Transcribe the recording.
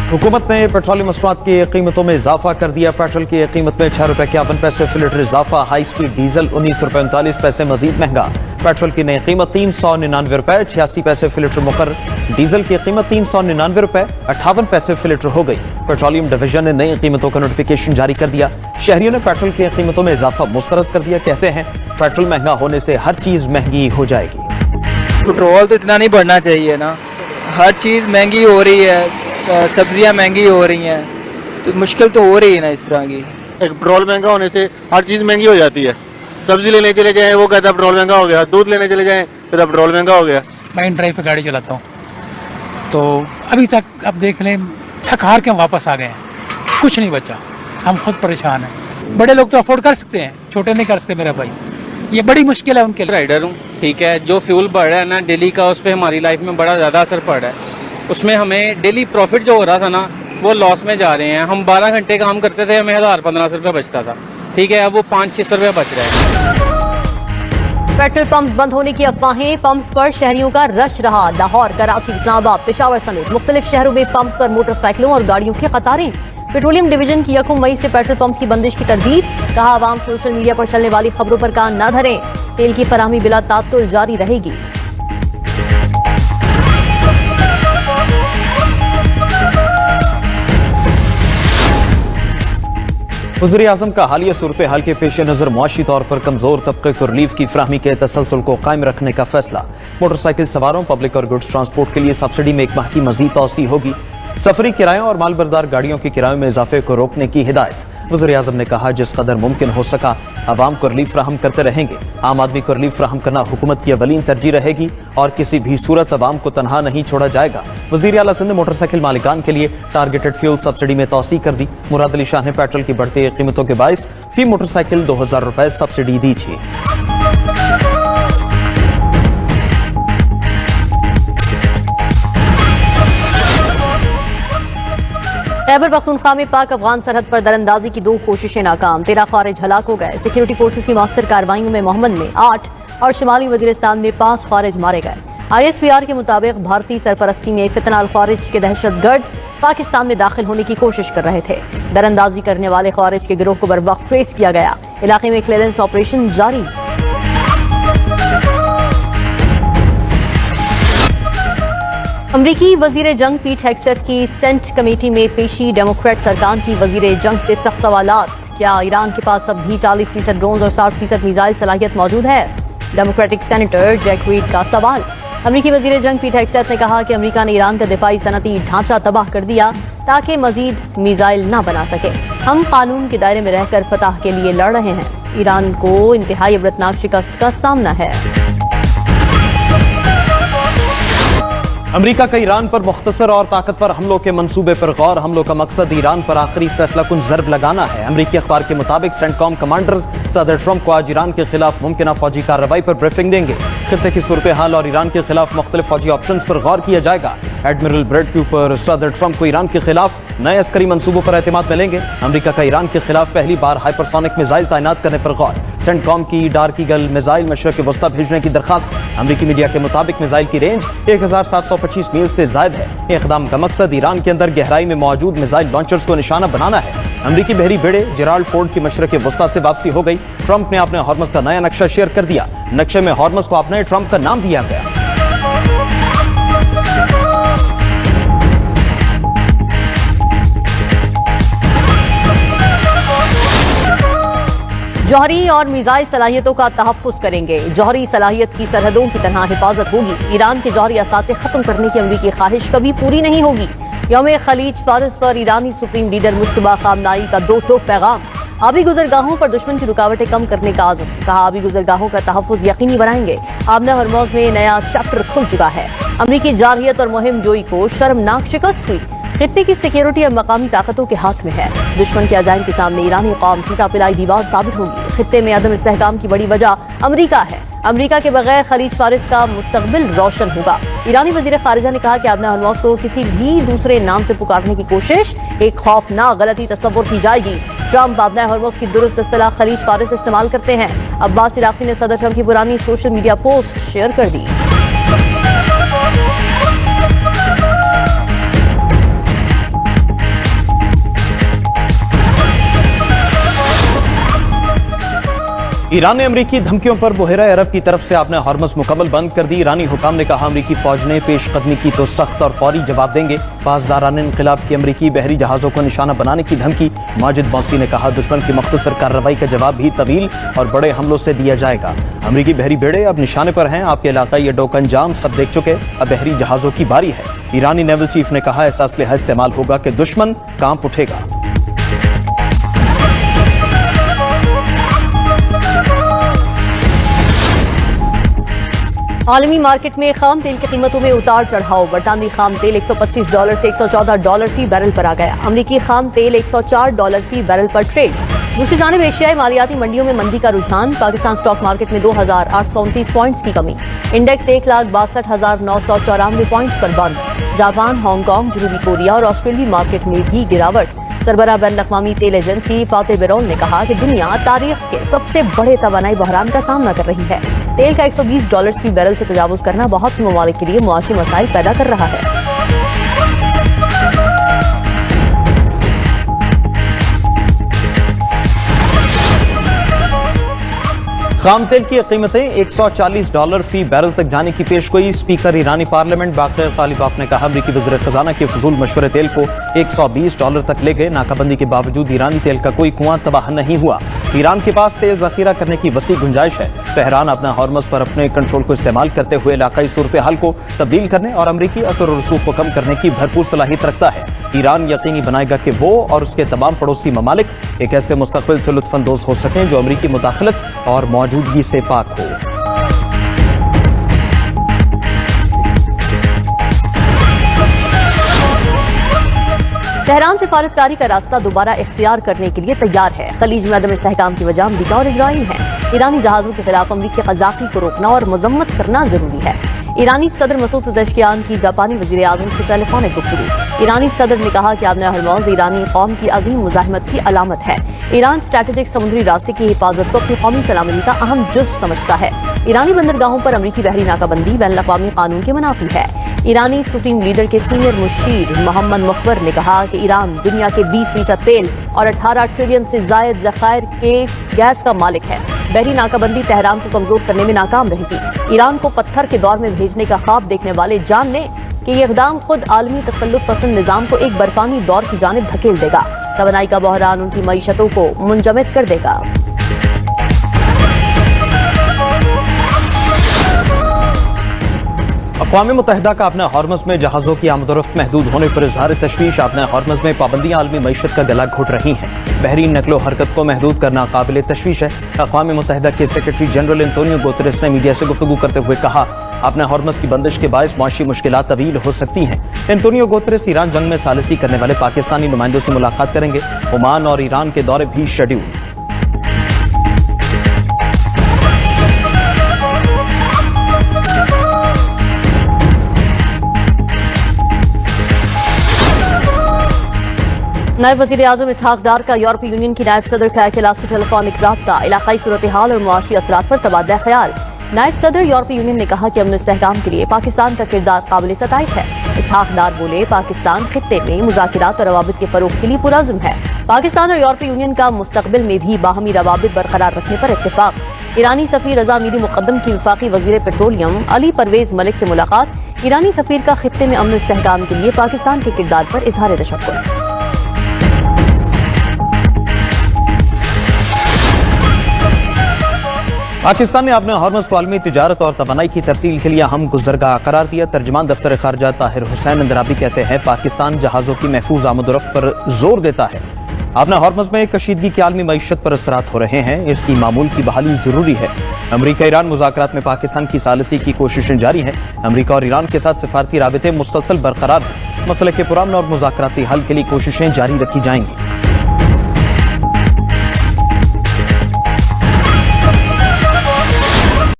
हुकूमत ने पेट्रोलियम मसनूआत की कीमतों में इजाफा कर दिया। पेट्रोल की कीमत में 6 रुपए के 51 पैसे फी लीटर इजाफा। हाई स्पीड डीजल 19 रुपए 39 पैसे मजीद महंगा। पेट्रोल की नई कीमत 399 रुपए 86 पैसे फी लीटर मुकर्रर। डीजल की कीमत 399 रुपए 58 पैसे फी लीटर हो गई। पेट्रोलियम डिवीजन ने नई कीमतों का नोटिफिकेशन जारी कर दिया। शहरियों ने पेट्रोल की कीमतों में इजाफा मुस्तरद कर दिया। कहते हैं पेट्रोल महंगा होने से हर चीज महंगी हो जाएगी। पेट्रोल तो इतना नहीं बढ़ना चाहिए ना, हर चीज़ महंगी हो रही है, सब्जियां महंगी हो रही हैं, तो मुश्किल तो हो रही है ना इस तरह की। पेट्रोल महंगा होने से हर चीज़ महंगी हो जाती है। सब्जी लेने चले जाएं वो कहता है पेट्रोल महंगा हो गया, दूध लेने चले जाएं कहता पेट्रोल महंगा हो गया। मैं इन ड्राइव पे गाड़ी चलाता हूँ, तो अभी तक अब देख लें थक हार के हम वापस आ गए हैं, कुछ नहीं बचा, हम खुद परेशान हैं। बड़े लोग तो अफोर्ड कर सकते हैं, छोटे नहीं कर सकते मेरा भाई, ये बड़ी मुश्किल है उनके लिए। राइडर हूँ, ठीक है, जो फ्यूल बढ़ रहा है ना डेली का, उस पर हमारी लाइफ में बड़ा ज़्यादा असर पड़ रहा है। उसमें हमें डेली प्रॉफिट जो हो रहा था ना वो लॉस में जा रहे हैं। हम 12 घंटे काम करते थे, हमें 1000-1500 रुपये बचता था, ठीक है, अब वो 500-600 रुपये बच रहे हैं। पेट्रोल पंप बंद होने की अफवाहें, पंप्स पर शहरियों का रश रहा। लाहौर, कराची, इस्लामाबाद, पेशावर समेत मुख्तलिफ शहरों में पंप्स पर मोटरसाइकिलों और गाड़ियों की कतारें। पेट्रोलियम डिवीजन की 1 मई से पेट्रोल पंप्स की बंदिश की तरदीद। कहा आवाम सोशल मीडिया पर चलने वाली खबरों पर कान न धरें, तेल की फराहमी बिला तात्तुल जारी रहेगी। वज़ीर-ए-आज़म का हालिया सूरत हाल के पेश नज़र मुआशी तौर पर कमजोर तबके को रिलीफ की फराहमी के तसलसल को कायम रखने का फैसला। मोटरसाइकिल सवारों, पब्लिक और गुड्स ट्रांसपोर्ट के लिए सब्सिडी में 1 माह की मजीद तौसी होगी। सफरी किरायों और मालबरदार गाड़ियों के किरायों में इजाफे को रोकने की हिदायत। वज़ीर-ए-आज़म ने कहा जिस कदर मुमकिन हो सका आवाम को रिलीफ फराहम करते रहेंगे। आम आदमी को रिलीफ फराहम करना हुकूमत की अवलीन तरजीह रहेगी और किसी भी सूरत आवाम को तनहा नहीं छोड़ा जाएगा। वज़ीर आला सिंध ने मोटरसाइकिल मालिकान के लिए टारगेटेड फ्यूल सब्सिडी में तौसी कर दी। मुराद अली शाह ने पेट्रोल की बढ़ती कीमतों के बायस फी मोटरसाइकिल 2000 रुपए सब्सिडी दी थी। खैबर पख्तूनख्वा में पाक अफगान सरहद पर दरअंदाजी की 2 कोशिशें नाकाम। 13 खारिज हलाक हो गए। सिक्योरिटी फोर्सेस की मौसर कार्रवाइयों में मोहम्मद में 8 और शिमाली वजीरिस्तान में 5 खारिज मारे गए। ISPR के मुताबिक भारतीय सरपरस्ती में फितना अल खारिज के दहशतगर्द पाकिस्तान में दाखिल होने की कोशिश कर रहे थे। दरअंदाजी करने वाले खारिज के गिरोह को बरवक्त ट्रेस किया गया। इलाके में क्लियरेंस ऑपरेशन जारी। अमरीकी वजीर जंग पीट हेग्सेथ की सेंट कमेटी में पेशी। डेमोक्रेट सरकार की वजीर जंग से सख्त सवालात। क्या ईरान के पास अब भी 40% ड्रोन और 60% मिसाइल सलाहियत मौजूद है? डेमोक्रेटिक सेनेटर जैक रीड का सवाल। अमरीकी वजीर जंग पीट हेग्सेथ ने कहा कि अमरीका ने ईरान का दिफाई सनती ढांचा तबाह कर दिया ताकि मजीद मिसाइल न बना सके। हम कानून के दायरे में रहकर फतह के लिए लड़ रहे हैं। ईरान को इंतहाई इबरतनाक शिकस्त का सामना है। अमरीका का ईरान पर मुख्तसर और ताकतवर हमलों के मंसूबे पर गौर। हमलों का मकसद ईरान पर आखिरी फैसला कुन ज़र्ब लगाना है। अमरीकी अखबार के मुताबिक सेंटकॉम कमांडर सदर ट्रंप को आज ईरान के खिलाफ मुमकिन फौजी कार्रवाई पर ब्रीफिंग देंगे। खित्ते की सूरत हाल और ईरान के खिलाफ मुख्तलिफ फौजी ऑप्शन पर गौर किया जाएगा। एडमिरल ब्रेड क्यूपर सदर ट्रंप को ईरान के खिलाफ नए अस्करी मंसूबों पर एतमाद मिलेंगे। अमरीका का ईरान के खिलाफ पहली बार हाइपरसोनिक मिसाइल तैनात करने पर गौर। सेंटकॉम की डार्क ईगल मिसाइल मशरक़ वस्ता भेजने की दरखास्त। अमरीकी मीडिया के मुताबिक मिसाइल की रेंज 1725 मील से जायद है। इक़दाम का मकसद ईरान के अंदर गहराई में मौजूद मिसाइल लॉन्चर्स को निशाना बनाना है। अमरीकी बहरी बेड़े जेराल्ड फोर्ड की मशरक़ वस्ता से वापसी हो गई। ट्रंप ने अपने हॉर्मस का नया नक्शा शेयर कर दिया। नक्शे में हॉर्मस को अपने ट्रंप का नाम दिया गया। जौहरी और मिसाइल सलाहियतों का तहफ़्फ़ुज़ करेंगे। जौहरी सलाहियत की सरहदों की तरह हिफाजत होगी। ईरान के जौहरी असासे ख़त्म करने की अमरीकी ख्वाहिश कभी पूरी नहीं होगी। यौम खलीज फारस पर ईरानी सुप्रीम लीडर मुश्तबा खामनाई का 2 टोक पैगाम। आबी गुजरगाहों पर दुश्मन की रुकावटें कम करने का आज़म। कहा आबी गुजरगाहों का तहफ़्फ़ुज़ यकीनी बनाएंगे। आमना हरमौज में नया चैप्टर खुल चुका है। अमरीकी जारहियत और मुहिम जोई को शर्मनाक शिकस्त हुई। खित्ते की सिक्योरिटी अब मकामी ताकतों के हाथ में है। दुश्मन के अज़ाइम के सामने ईरानी कौम सीसा पिलाई दीवार साबित होगी। खित्ते में अदम इस्तेहकाम की बड़ी वजह अमरीका है। अमरीका के बगैर खलीज फारिस का मुस्तकबिल रोशन होगा। ईरानी वजीर खारिजा ने कहा कि आबना हरमौज को किसी भी दूसरे नाम से पुकारने की कोशिश एक खौफनाक गलती तस्वुर की जाएगी। ट्रंप आबना हरमौज की दुरुस्त इस्तिलाह खलीज फारिस इस्तेमाल करते हैं। अब्बास इराक़ी ने सदर ट्रंप की पुरानी सोशल मीडिया पोस्ट शेयर कर दी। ईरान ने अमरीकी धमकियों पर बहरा अरब की तरफ से अपने हॉर्मस मुकम्मल बंद कर दी। ईरानी हुकाम ने कहा अमरीकी फौज ने पेशकदमी की तो सख्त और फौरी जवाब देंगे। पासदारान इनकलाब की अमरीकी बहरी जहाजों को निशाना बनाने की धमकी। माजिद मौसी ने कहा दुश्मन की मुख्तसर कार्रवाई का जवाब भी तवील और बड़े हमलों से दिया जाएगा। अमरीकी बहरी बेड़े अब निशाने पर हैं। आपके इलाकाई अड्डों का अंजाम सब देख चुके, अब बहरी जहाजों की बारी है। ईरानी नेवल चीफ ने कहा ऐसा असलहा इस्तेमाल होगा कि दुश्मन कांप उठेगा। आलमी मार्केट में खाम तेल की कीमतों में उतार चढ़ाव। बरतानवी खाम तेल $125 से $114 फी बैरल पर आ गया। अमरीकी खाम तेल $104 फी बैरल पर ट्रेड। दूसरी जानिब एशियाई मालियाती मंडियों में मंदी का रुझान। पाकिस्तान स्टॉक मार्केट में 2829 पॉइंट्स की कमी। इंडेक्स 1,62,994 पॉइंट्स पर बंद। जापान, हांगकांग, जनूबी कोरिया और ऑस्ट्रेलिया मार्केट में भी गिरावट। सरबराह बैन-अक़वामी तेल एजेंसी फाते बेरोल ने कहा कि दुनिया तारीख के सबसे बड़े तवानाई बहरान का सामना कर रही है। तेल का $120 फी बैरल से तजावुज करना बहुत से ममालिक के लिए मुआशी मसाइल पैदा कर रहा है। खाम तेल की कीमतें $140 फी बैरल तक जाने की पेशगोई। स्पीकर ईरानी पार्लियामेंट बाक़िर ग़ालिबाफ ने कहा अमरीकी वज़ीर ख़ज़ाना के फजूल मशवरे तेल को $120 तक ले गए। नाकाबंदी के बावजूद ईरानी तेल का कोई कुआं तबाह नहीं हुआ। ईरान के पास तेल ज़ख़ीरा करने की वसी गुंजाइश है। तेहरान अपना हॉर्मस पर अपने कंट्रोल को इस्तेमाल करते हुए इलाकाई सूरत हाल को तब्दील करने और अमरीकी असर और रसूख को कम करने की भरपूर सलाहियत रखता है। ईरान यकीनी बनाएगा कि वो और उसके तमाम पड़ोसी ममालिक एक ऐसे मुस्तक़बिल से लुत्फ़अंदोज़ हो सकें जो अमरीकी मुदाखलत और मौजूदगी से पाक हो। तेहरान सिफारतकारी का रास्ता दोबारा इख्तियार करने के लिए तैयार है। खलीज में अदम इस्तेहकाम की वजह अमरीका और इजराइल है। ईरानी जहाजों के खिलाफ अमरीकी क़ज़ाक़ी को रोकना और मजम्मत करना जरूरी है। ईरानी सदर मसूद पेज़ेश्कियान की जापानी वज़ीर आज़म से टेलीफोनिक गुफ्तगू। ईरानी सदर ने कहा कि आबने हरमौज़ ईरानी कौम की अजीम मुज़ाहिमत की अलामत है। ईरान स्ट्रैटेजिक समुद्री रास्ते की हिफाजत को अपनी कौमी सलामती का अहम जुज़्व समझता है। ईरानी बंदरगाहों पर अमरीकी बहरी नाकाबंदी बैनुल-अक़वामी कानून के मुनाफी है। ईरानी सुप्रीम लीडर के सीनियर मुशीर मोहम्मद मुखबर ने कहा कि ईरान दुनिया के 20% तेल और 18 ट्रिलियन से ज़ायद ज़खायर के गैस का मालिक है। बहरी नाकाबंदी तेहरान को कमजोर करने में नाकाम रहेगी। ईरान को पत्थर के दौर में भेजने का ख्वाब देखने वाले जान लें कि ये इक़दाम खुद आलमी तसल्लुत पसंद निज़ाम को एक बर्फानी दौर की जानिब धकेल देगा। तवानाई का बहरान उनकी मईशतों को मुंजमद कर देगा। अक़वाम मुत्तहिदा का अपने हॉर्मस में जहाज़ों की आमदोरफ्त महदूद होने पर इजहार तशवीश। अपने हॉर्मस में पाबंदियाँ आलमी मईशत का गला घोट रही हैं। बहरी नकलो हरकत को महदूद करना काबिल तशवीश है। अक़वाम मुत्तहिदा के सेक्रेटरी जनरल एंटोनियो गुतेरेस ने मीडिया से गुफ्तगू करते हुए कहा अपने हॉर्मस की बंदिश के बायस मुआशी मुश्किलात तवील हो सकती हैं। एंटोनियो गुतेरेस ईरान जंग में सालिसी करने वाले पाकिस्तानी नुमाइंदों से मुलाकात करेंगे। ओमान और ईरान के दौरे भी शेड्यूल। नायब वज़ीर आज़म इसहाक डार का यूरोपीय यूनियन की नायब सदर खैला से टेलीफोनिक राब्ता। इलाकाई सूरत हाल और मुआशी असरात पर तबादला ख्याल। नायब सदर यूरोपीय यूनियन ने कहा कि अमन इस्तेहकाम के लिए पाकिस्तान का किरदार काबिल सताइश है। इसहाक डार बोले पाकिस्तान खित्ते में मुज़ाकिरात और रवाबित के फरोग के लिए पुरअज़्म है। पाकिस्तान और यूरोपीय यूनियन का मुस्तक़बिल में भी बाहमी रवाबित बरकरार रखने पर इत्तेफाक। ईरानी सफ़ीर रज़ा मीरी मुक़द्दम की वफ़ाक़ी वज़ीर पेट्रोलियम अली परवेज़ मलिक से मुलाकात। ईरानी सफ़ीर का खित्ते में अमन इस्तेहकाम के लिए पाकिस्तान के किरदार पर इज़हार तशक्कुर। पाकिस्तान ने अपने हॉर्मस को आलमी तिजारत और तवानाई की तरसील के लिए अहम गुज़रगाह करार दिया। तर्जमान दफ्तर ख़ारजा ताहिर हुसैन अंदराबी कहते हैं पाकिस्तान जहाज़ों की महफूज आमदोरफ्त पर जोर देता है। अपने हॉर्मस में कशीदगी की आलमी मईशत पर असरात हो रहे हैं। इसकी मामूल की बहाली जरूरी है। अमरीका ईरान मुज़ाकरात में पाकिस्तान की सालिसी की कोशिशें जारी हैं। अमरीका और ईरान के साथ सिफारती राबिते मुसलसल बरकरार हैं। मसले के पुरअमन और मुज़ाकराती हल के लिए कोशिशें जारी रखी जाएंगी।